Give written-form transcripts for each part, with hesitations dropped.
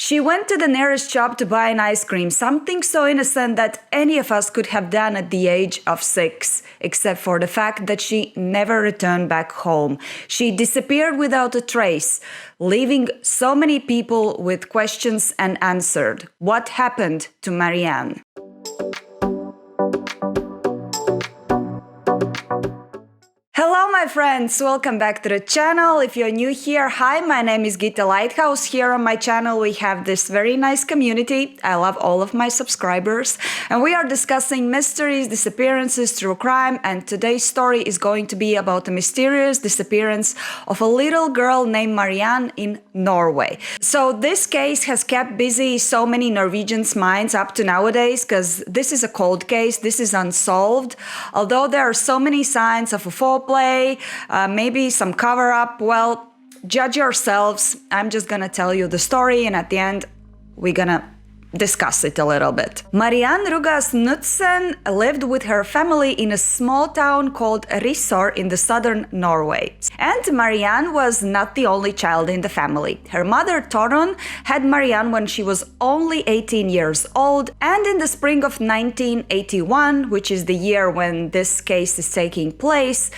She went to the nearest shop to buy an ice cream, something so innocent that any of us could have done at the age of 6, except for the fact that she never returned back home. She disappeared without a trace, leaving so many people with questions unanswered. What happened to Marianne? Hello my friends, welcome back to the channel. If you're new here, hi, my name is Gita Lighthouse. Here on my channel we have this very nice community. I love all of my subscribers and we are discussing mysteries, disappearances, true crime, and today's story is going to be about a mysterious disappearance of a little girl named Marianne in Norway. So this case has kept busy so many Norwegians' minds up to nowadays because this is a cold case, this is unsolved. Although there are so many signs of a foul play, maybe some cover-up, well, judge yourselves. I'm just gonna tell you the story and at the end we're gonna discuss it a little bit. Marianne Rugas Knudsen lived with her family in a small town called Risør in the southern Norway. And Marianne was not the only child in the family. Her mother Torunn had Marianne when she was only 18 years old, and in the spring of 1981, which is the year when this case is taking place,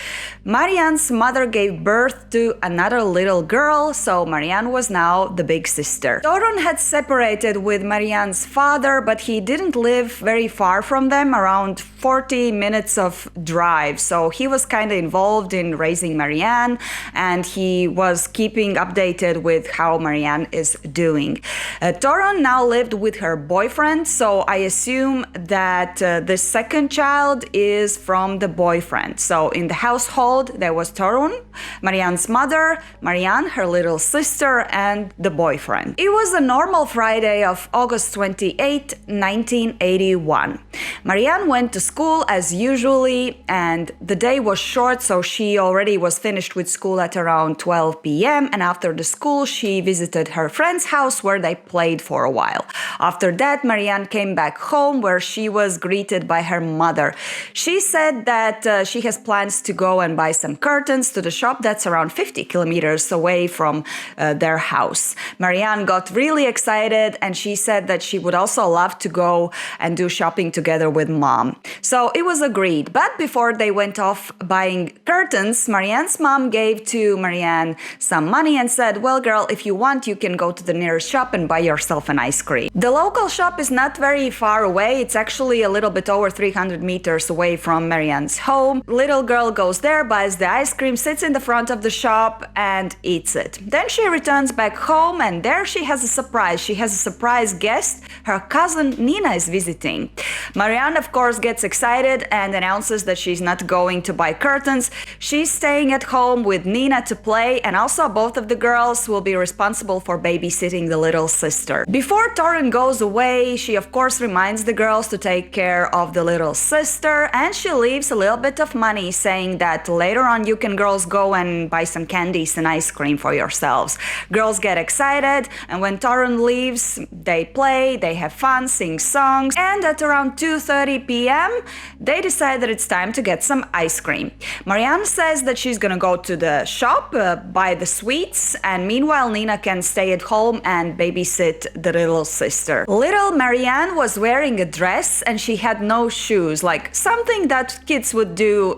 Marianne's mother gave birth to another little girl, so Marianne was now the big sister. Torunn had separated with Marianne's father, but he didn't live very far from them, around 40 minutes of drive. So he was kind of involved in raising Marianne and he was keeping updated with how Marianne is doing. Torunn now lived with her boyfriend, so I assume that the second child is from the boyfriend. So in the household there was Torunn, Marianne's mother, Marianne, her little sister, and the boyfriend. It was a normal Friday of August 28, 1981. Marianne went to school as usually and the day was short, so she already was finished with school at around 12 p.m. and after the school she visited her friend's house where they played for a while. After that, Marianne came back home where she was greeted by her mother. She said that she has plans to go and buy some curtains to the shop that's around 50 kilometers away from their house. Marianne got really excited and she said that she would also love to go and do shopping together with mom. So it was agreed. But before they went off buying curtains, Marianne's mom gave to Marianne some money and said, well girl, if you want you can go to the nearest shop and buy yourself an ice cream. The local shop is not very far away. It's actually a little bit over 300 meters away from Marianne's home. Little girl goes there, buys the ice cream, sits in the front of the shop and eats it. Then she returns back home and there she has a surprise. She has a surprise guest. Her cousin Nina is visiting. Marianne, of course, gets excited and announces that she's not going to buy curtains. She's staying at home with Nina to play, and also both of the girls will be responsible for babysitting the little sister. Before Torunn goes away, she of course reminds the girls to take care of the little sister, and she leaves a little bit of money saying that later on you can girls go and buy some candies and ice cream for yourselves. Girls get excited, and when Torunn leaves, they play, they have fun, sing songs, and at around 2:30 p.m. they decide that it's time to get some ice cream. Marianne says that she's gonna go to the shop, buy the sweets, and meanwhile Nina can stay at home and babysit the little sister. Little Marianne was wearing a dress and she had no shoes, like something that kids would do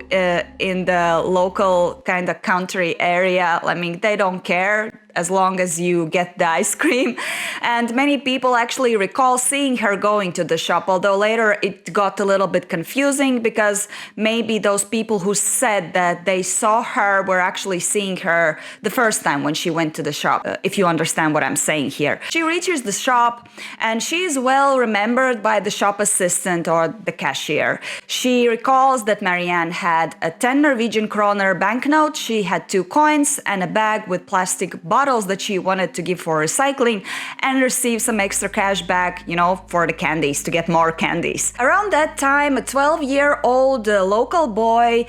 in the local kind of country area. I mean, they don't care as long as you get the ice cream. And many people actually recall seeing her going to the shop, although later it got a little bit confusing because maybe those people who said that they saw her were actually seeing her the first time when she went to the shop, if you understand what I'm saying here. She reaches the shop and she is well remembered by the shop assistant or the cashier. She recalls that Marianne had a 10 Norwegian kroner banknote, she had 2 coins and a bag with plastic bottles that she wanted to give for recycling and receive some extra cash back, you know, for the candies, to get more candies. Around that time, a 12-year-old local boy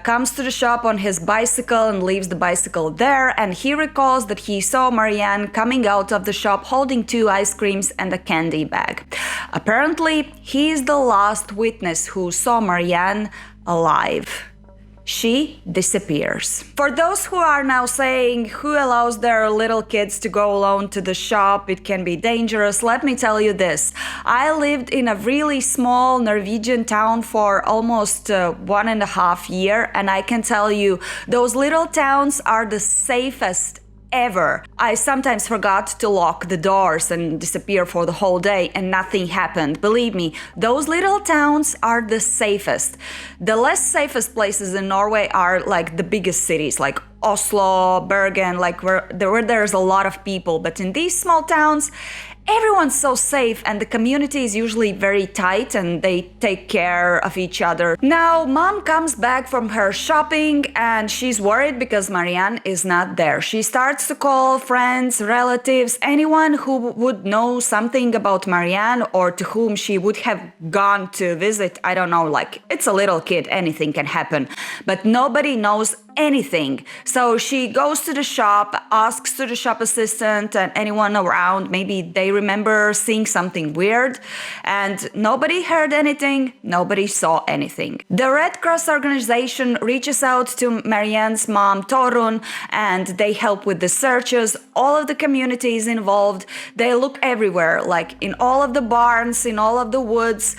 comes to the shop on his bicycle and leaves the bicycle there, and he recalls that he saw Marianne coming out of the shop holding 2 ice creams and a candy bag. Apparently, he is the last witness who saw Marianne alive. she disappears. For those who are now saying, who allows their little kids to go alone to the shop? It can be dangerous. Let me tell you this. I lived in a really small Norwegian town for almost 1.5 years, and I can tell you, those little towns are the safest ever. I sometimes forgot to lock the doors and disappear for the whole day and nothing happened. Believe me, those little towns are the safest. The less safest places in Norway are like the biggest cities, like Oslo, Bergen, like where there's a lot of people. But in these small towns, everyone's so safe and the community is usually very tight and they take care of each other. Now, mom comes back from her shopping and she's worried because Marianne is not there. She starts to call friends, relatives, anyone who would know something about Marianne or to whom she would have gone to visit. I don't know, like it's a little kid, anything can happen. But nobody knows anything. So she goes to the shop, asks to the shop assistant and anyone around, maybe they remember seeing something weird, and nobody heard anything, nobody saw anything. The Red Cross organization reaches out to Marianne's mom, Torun, and they help with the searches. All of the community is involved. They look everywhere, like in all of the barns, in all of the woods,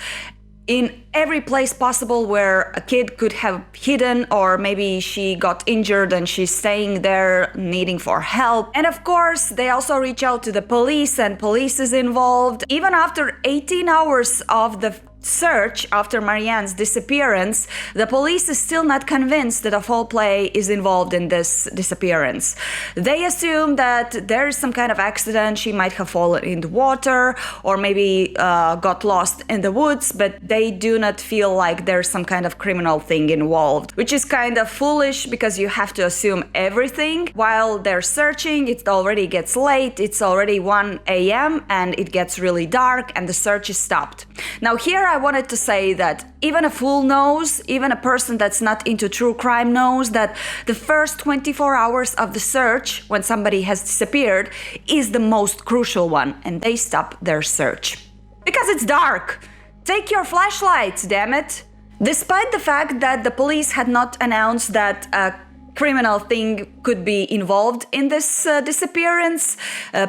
in every place possible where a kid could have hidden, or maybe she got injured and she's staying there needing for help. And of course, they also reach out to the police and police is involved. Even after 18 hours of the search after Marianne's disappearance, the police is still not convinced that a foul play is involved in this disappearance. They assume that there is some kind of accident, she might have fallen in the water or maybe got lost in the woods, but they do not feel like there's some kind of criminal thing involved, which is kind of foolish because you have to assume everything. While they're searching, it already gets late, it's already 1 a.m. and it gets really dark and the search is stopped. Now here I wanted to say that even a fool knows, even a person that's not into true crime knows that the first 24 hours of the search, when somebody has disappeared, is the most crucial one, and they stop their search. Because it's dark. Take your flashlights, damn it. Despite the fact that the police had not announced that a criminal thing could be involved in this disappearance,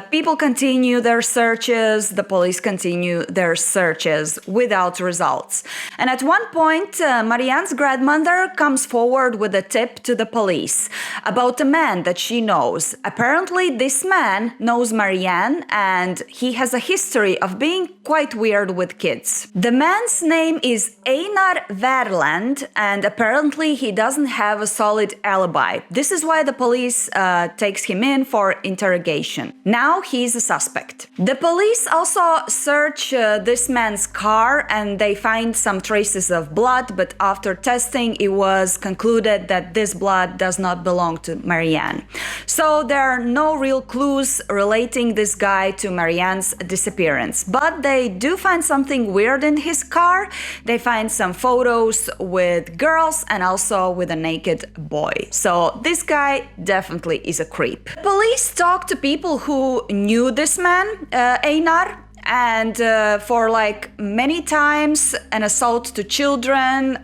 people continue their searches, the police continue their searches without results. And at one point, Marianne's grandmother comes forward with a tip to the police about a man that she knows. Apparently, this man knows Marianne and he has a history of being quite weird with kids. The man's name is Einar Verland and apparently he doesn't have a solid alibi. This is why the police takes him in for interrogation. Now he's a suspect. The police also search this man's car and they find some traces of blood, but after testing it was concluded that this blood does not belong to Marianne. So there are no real clues relating this guy to Marianne's disappearance. But they do find something weird in his car. They find some photos with girls and also with a naked boy. So this guy definitely is a creep. Police talk to people who knew this man, Einar, and for like many times an assault to children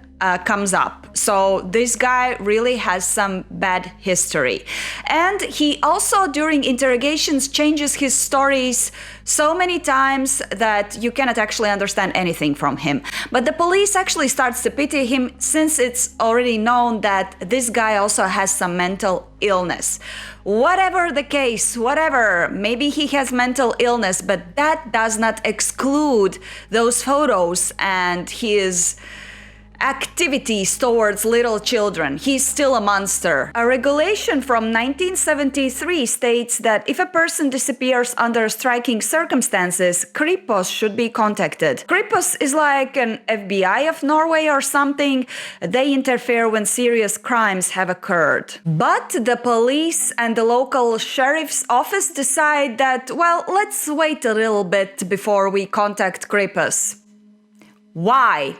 comes up. So this guy really has some bad history. And he also during interrogations changes his stories so many times that you cannot actually understand anything from him. But the police actually starts to pity him since it's already known that this guy also has some mental illness. Whatever the case, whatever, maybe he has mental illness, but that does not exclude those photos and his activities towards little children. He's still a monster. A regulation from 1973 states that if a person disappears under striking circumstances, Kripos should be contacted. Kripos is like an FBI of Norway or something. They interfere when serious crimes have occurred. But the police and the local sheriff's office decide that, well, let's wait a little bit before we contact Kripos. Why?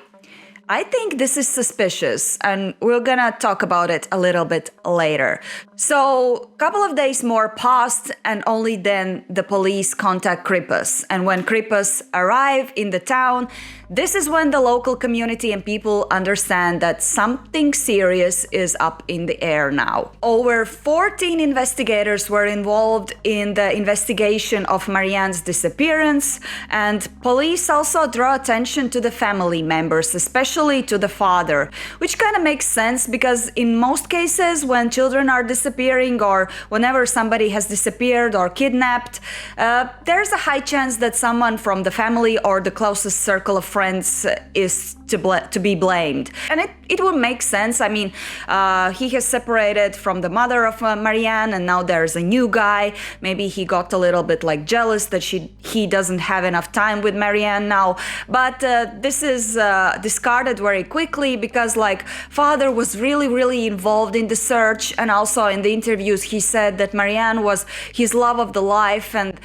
I think this is suspicious, and we're gonna talk about it a little bit later. So, a couple of days more passed, and only then the police contact Krippus. And when Krippus arrive in the town, this is when the local community and people understand that something serious is up in the air now. Over 14 investigators were involved in the investigation of Marianne's disappearance, and police also draw attention to the family members, especially to the father, which kind of makes sense because in most cases when children are disappearing or whenever somebody has disappeared or kidnapped, there's a high chance that someone from the family or the closest circle of friends is to be blamed. And it would make sense. I mean, he has separated from the mother of Marianne, and now there's a new guy. Maybe he got a little bit like jealous that he doesn't have enough time with Marianne now. But this is discarded very quickly because like father was really involved in the search, and also in the interviews he said that Marianne was his love of the life, and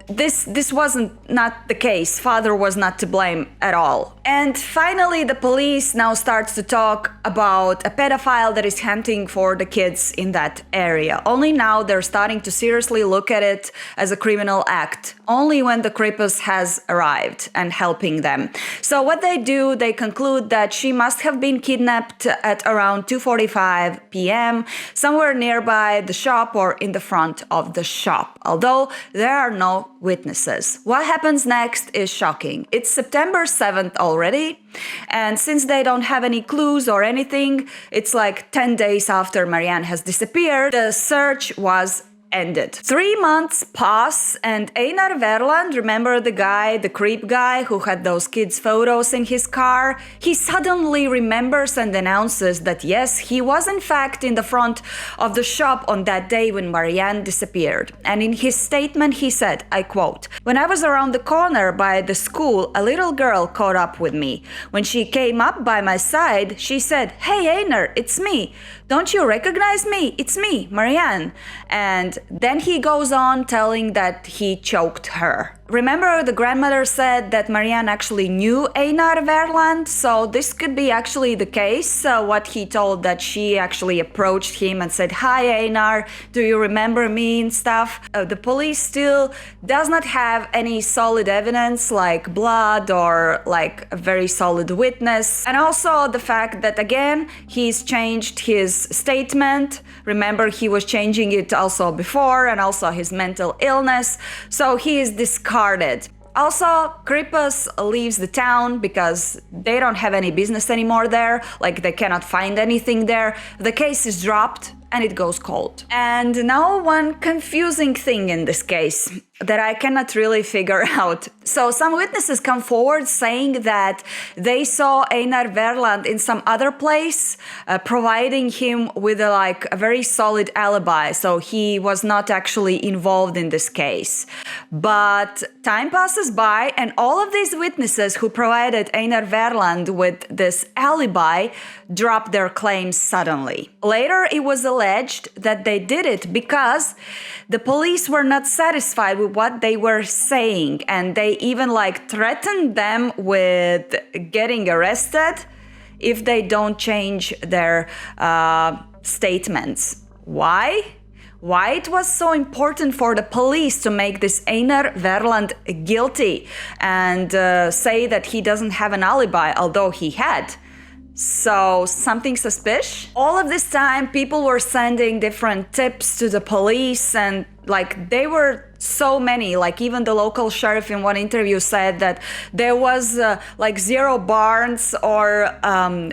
this wasn't not the case. Father was not to blame at all. And finally, the police now starts to talk about a pedophile that is hunting for the kids in that area. Only now they're starting to seriously look at it as a criminal act, only when the Krippus has arrived and helping them. So what they do, they conclude that she must have been kidnapped at around 2:45 p.m. somewhere nearby the shop or in the front of the shop, although there are no witnesses. What happens next is shocking. It's September 7th already, and since they don't have any clues or anything, it's like 10 days after Marianne has disappeared, the search was ended. 3 months pass, and Einar Verland, remember the guy, the creep guy who had those kids' photos in his car? He suddenly remembers and announces that yes, he was in fact in the front of the shop on that day when Marianne disappeared. And in his statement he said, I quote, "When I was around the corner by the school, a little girl caught up with me. When she came up by my side, she said, 'Hey Einar, it's me. Don't you recognize me? It's me, Marianne.' And then he goes on telling that he choked her. Remember, the grandmother said that Marianne actually knew Einar Verland, so this could be actually the case. What he told that she actually approached him and said, 'Hi Einar, do you remember me?' and stuff. The police still does not have any solid evidence like blood or like a very solid witness. And also the fact that again, he's changed his statement. Remember, he was changing it also before, and also his mental illness. So he is discarded. Also, Krippus leaves the town because they don't have any business anymore there, like they cannot find anything there. The case is dropped and it goes cold. And now one confusing thing in this case that I cannot really figure out. So some witnesses come forward saying that they saw Einar Verland in some other place, providing him with a very solid alibi. So he was not actually involved in this case. But time passes by, and all of these witnesses who provided Einar Verland with this alibi dropped their claims suddenly. Later, it was alleged that they did it because the police were not satisfied with what they were saying, and they even threatened them with getting arrested if they don't change their statements. Why? Why it was so important for the police to make this Einar Verland guilty and say that he doesn't have an alibi, although he had. So something suspicious? All of this time, people were sending different tips to the police, and they were so many. Even the local sheriff in one interview said that there was 0 barns or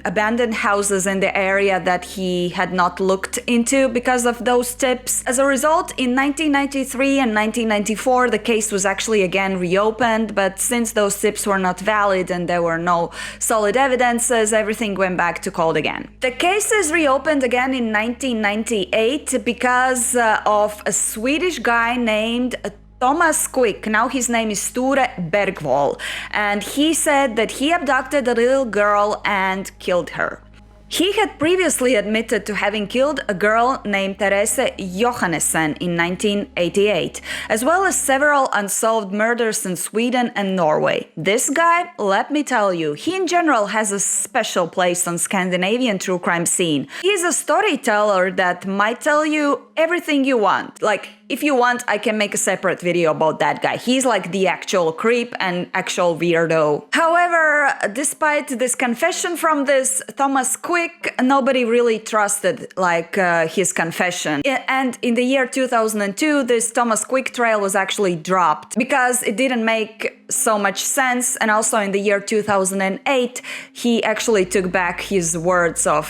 abandoned houses in the area that he had not looked into because of those tips. As a result, in 1993 and 1994, the case was actually again reopened, but since those tips were not valid and there were no solid evidences, everything went back to cold again. The case is reopened again in 1998 because of a Swedish guy named Thomas Quick. Now his name is Sture Bergwall, and he said that he abducted a little girl and killed her. He had previously admitted to having killed a girl named Therese Johannessen in 1988, as well as several unsolved murders in Sweden and Norway. This guy, let me tell you, he in general has a special place on Scandinavian true crime scene. He's a storyteller that might tell you everything you want. Like, if you want, I can make a separate video about that guy. He's like the actual creep and actual weirdo. However, despite this confession from this Thomas Quick, nobody really trusted his confession. And in the year 2002, this Thomas Quick trial was actually dropped because it didn't make so much sense. And also in the year 2008, he actually took back his words of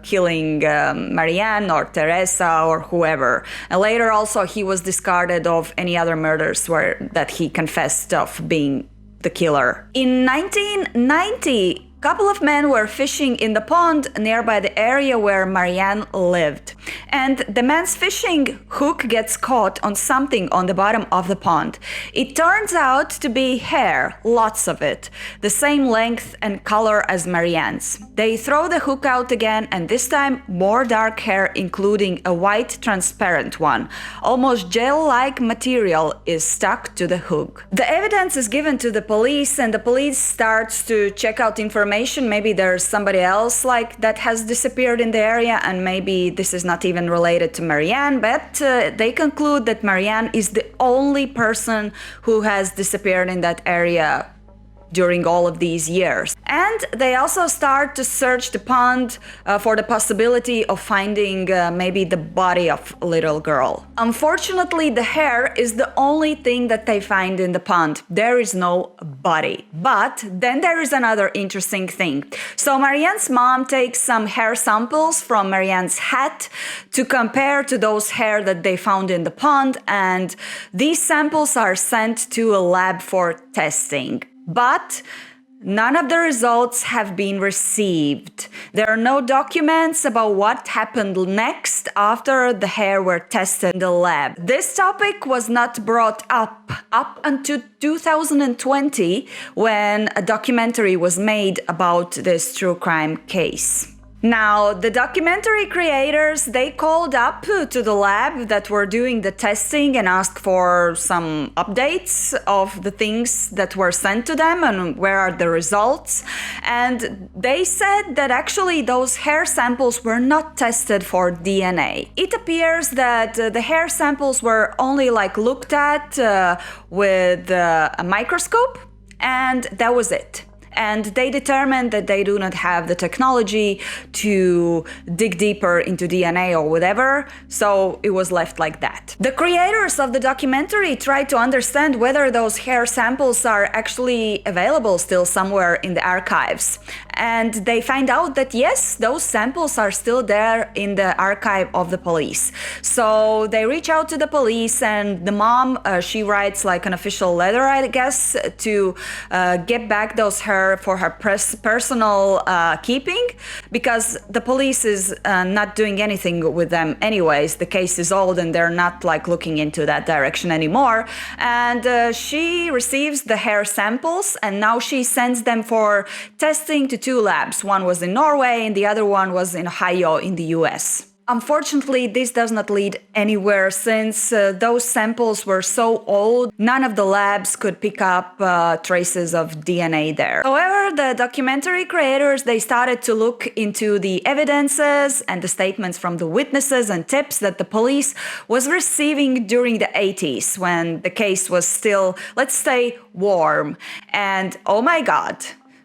killing Marianne or Teresa or whoever. And later also he was discarded of any other murders that he confessed of being the killer. In 1990, a couple of men were fishing in the pond nearby the area where Marianne lived. And the man's fishing hook gets caught on something on the bottom of the pond. It turns out to be hair, lots of it, the same length and color as Marianne's. They throw the hook out again, and this time more dark hair, including a white transparent one. Almost gel-like material is stuck to the hook. The evidence is given to the police, and the police starts to check out information. Maybe there's somebody else that has disappeared in the area, and maybe this is not even related to Marianne, but they conclude that Marianne is the only person who has disappeared in that area during all of these years. And they also start to search the pond for the possibility of finding maybe the body of a little girl. Unfortunately, the hair is the only thing that they find in the pond. There is no body. But then there is another interesting thing. So Marianne's mom takes some hair samples from Marianne's hat to compare to those hair that they found in the pond, and these samples are sent to a lab for testing. But none of the results have been received. There are no documents about what happened next after the hair were tested in the lab. This topic was not brought up until 2020, when a documentary was made about this true crime case. Now, the documentary creators, they called up to the lab that were doing the testing and asked for some updates of the things that were sent to them and where are the results. And they said that actually those hair samples were not tested for DNA. It appears that the hair samples were only looked at with a microscope, and that was it. And they determined that they do not have the technology to dig deeper into DNA or whatever, so it was left like that. The creators of the documentary tried to understand whether those hair samples are actually available still somewhere in the archives. And they find out that yes, those samples are still there in the archive of the police. So they reach out to the police, and the mom, she writes an official letter, I guess, to get back those hair for her personal keeping, because the police is not doing anything with them anyways. The case is old and they're not looking into that direction anymore. And she receives the hair samples, and now she sends them for testing to two labs. One was in Norway and the other one was in Ohio in the US. Unfortunately, this does not lead anywhere, since those samples were so old, none of the labs could pick up traces of DNA there. However, the documentary creators, they started to look into the evidences and the statements from the witnesses and tips that the police was receiving during the 80s, when the case was still, let's say, warm. And oh my God,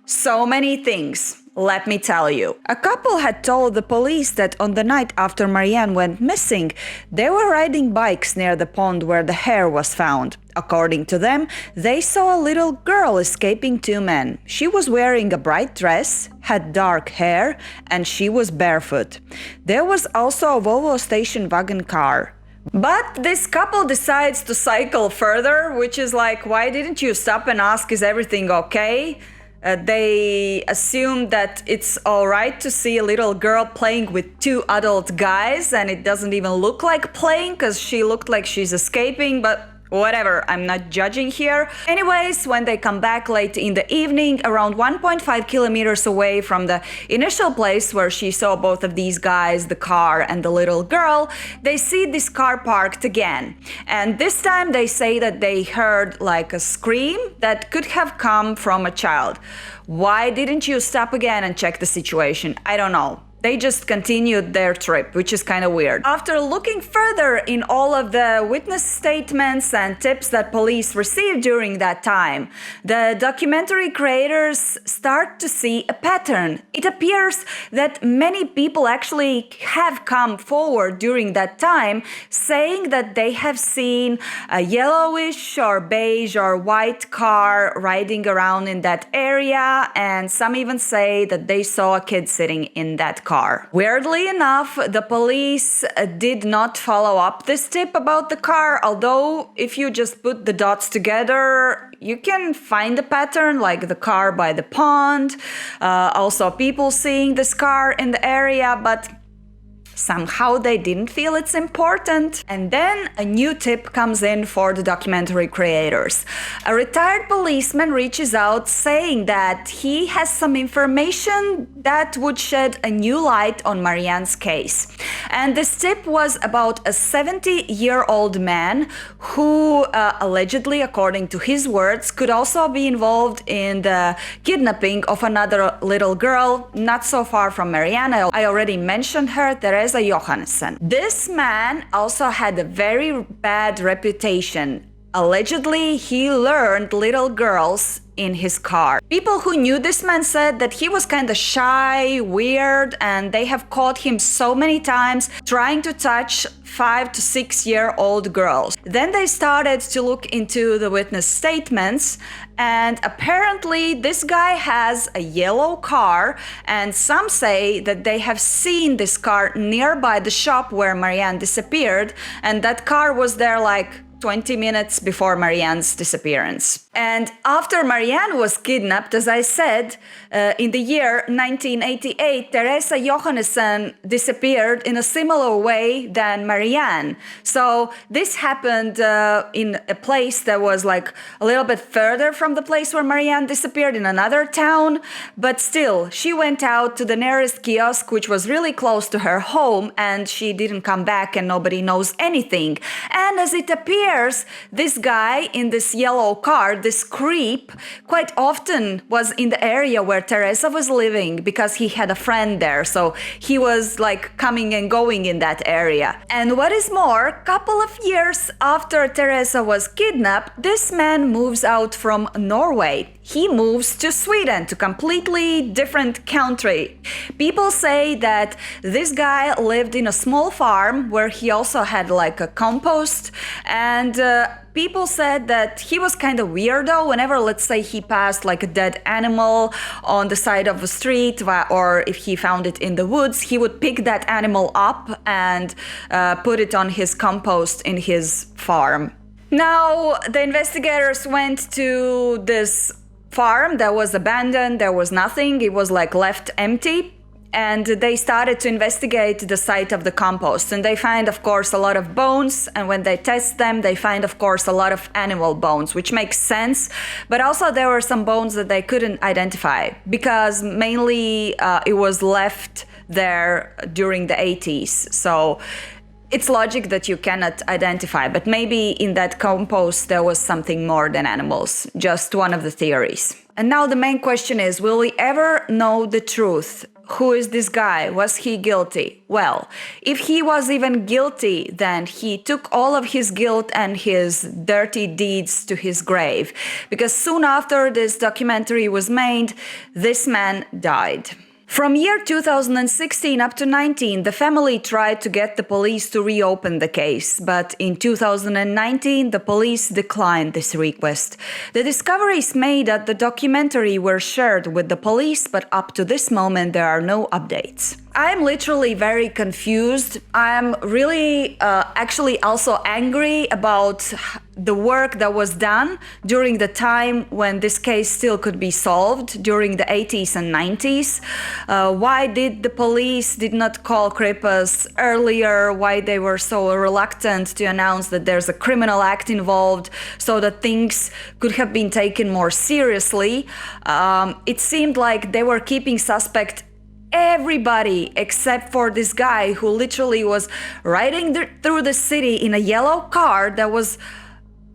so many things. Let me tell you. A couple had told the police that on the night after Marianne went missing, they were riding bikes near the pond where the hair was found. According to them, they saw a little girl escaping two men. She was wearing a bright dress, had dark hair, and she was barefoot. There was also a Volvo station wagon car. But this couple decides to cycle further, which is why didn't you stop and ask, is everything okay? They assume that it's alright to see a little girl playing with two adult guys, and it doesn't even look like playing because she looked like she's escaping, but Whatever, I'm not judging here. Anyways, when they come back late in the evening, around 1.5 kilometers away from the initial place where she saw both of these guys, the car and the little girl, they see this car parked again. And this time they say that they heard like a scream that could have come from a child. Why didn't you stop again and check the situation? I don't know. They just continued their trip, which is kind of weird. After looking further in all of the witness statements and tips that police received during that time, the documentary creators start to see a pattern. It appears that many people actually have come forward during that time saying that they have seen a yellowish or beige or white car riding around in that area, and some even say that they saw a kid sitting in that car. Weirdly enough, the police did not follow up this tip about the car, although if you just put the dots together, you can find a pattern like the car by the pond, also people seeing this car in the area, but somehow they didn't feel it's important. And then a new tip comes in for the documentary creators. A retired policeman reaches out saying that he has some information that would shed a new light on Marianne's case. And this tip was about a 70-year-old man who allegedly, according to his words, could also be involved in the kidnapping of another little girl not so far from Marianne. I already mentioned her, Teresa Johannesson. This man also had a very bad reputation. Allegedly, he lured little girls in his car. People who knew this man said that he was kind of shy, weird, and they have caught him so many times trying to touch 5 to 6-year-old girls. Then they started to look into the witness statements, and apparently this guy has a yellow car, and some say that they have seen this car nearby the shop where Marianne disappeared, and that car was there like 20 minutes before Marianne's disappearance. And after Marianne was kidnapped, as I said, in the year 1988, Teresa Johannesson disappeared in a similar way than Marianne. So this happened in a place that was like a little bit further from the place where Marianne disappeared, in another town. But still, she went out to the nearest kiosk, which was really close to her home, and she didn't come back and nobody knows anything. And as it appears, this guy in this yellow car, this creep, quite often was in the area where Teresa was living because he had a friend there. So he was like coming and going in that area. And what is more, a couple of years after Teresa was kidnapped, this man moves out from Norway. He moves to Sweden, to completely different country. People say that this guy lived in a small farm where he also had like a compost, and people said that he was kind of weirdo. Whenever, let's say, he passed like a dead animal on the side of a street, or if he found it in the woods, he would pick that animal up and put it on his compost in his farm. Now, the investigators went to this farm that was abandoned. There was nothing. It was like left empty. And they started to investigate the site of the compost, and they find, of course, a lot of bones, and when they test them, they find, of course, a lot of animal bones, which makes sense, but also there were some bones that they couldn't identify, because mainly it was left there during the 80s, so it's logic that you cannot identify, but maybe in that compost there was something more than animals, just one of the theories. And now the main question is, will we ever know the truth? Who is this guy? Was he guilty? Well, if he was even guilty, then he took all of his guilt and his dirty deeds to his grave. Because soon after this documentary was made, this man died. From year 2016 up to 19, the family tried to get the police to reopen the case, but in 2019, the police declined this request. The discoveries made at the documentary were shared with the police, but up to this moment, there are no updates. I'm literally very confused. I'm really actually also angry about the work that was done during the time when this case still could be solved during the 80s and 90s. Why did the police did not call Kripas earlier? Why they were so reluctant to announce that there's a criminal act involved so that things could have been taken more seriously? It seemed like they were keeping suspect everybody except for this guy who literally was riding through the city in a yellow car that was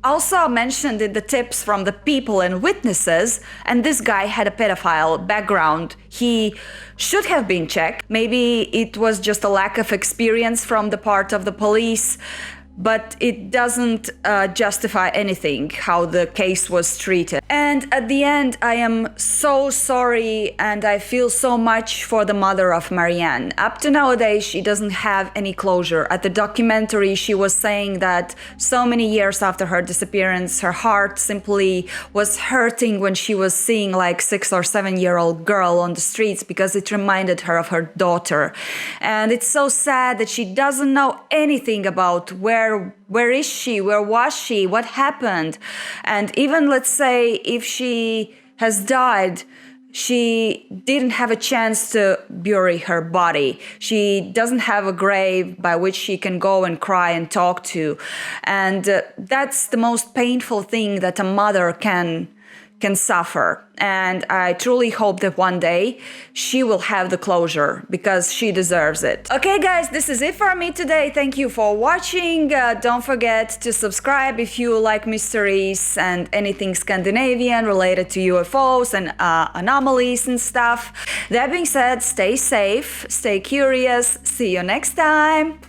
also mentioned in the tips from the people and witnesses, and this guy had a pedophile background. He should have been checked. Maybe it was just a lack of experience from the part of the police, but it doesn't justify anything how the case was treated. And at the end, I am so sorry and I feel so much for the mother of Marianne. Up to nowadays, she doesn't have any closure. At the documentary, she was saying that so many years after her disappearance, her heart simply was hurting when she was seeing like 6 or 7-year-old girl on the streets because it reminded her of her daughter. And it's so sad that she doesn't know anything about where is she, where was she, what happened. And even let's say if she has died, she didn't have a chance to bury her body. She doesn't have a grave by which she can go and cry and talk to. And that's the most painful thing that a mother can suffer. And I truly hope that one day she will have the closure because she deserves it. Okay guys, this is it for me today. Thank you for watching. Don't forget to subscribe if you like mysteries and anything Scandinavian related to UFOs and anomalies and stuff. That being said, stay safe, stay curious. See you next time.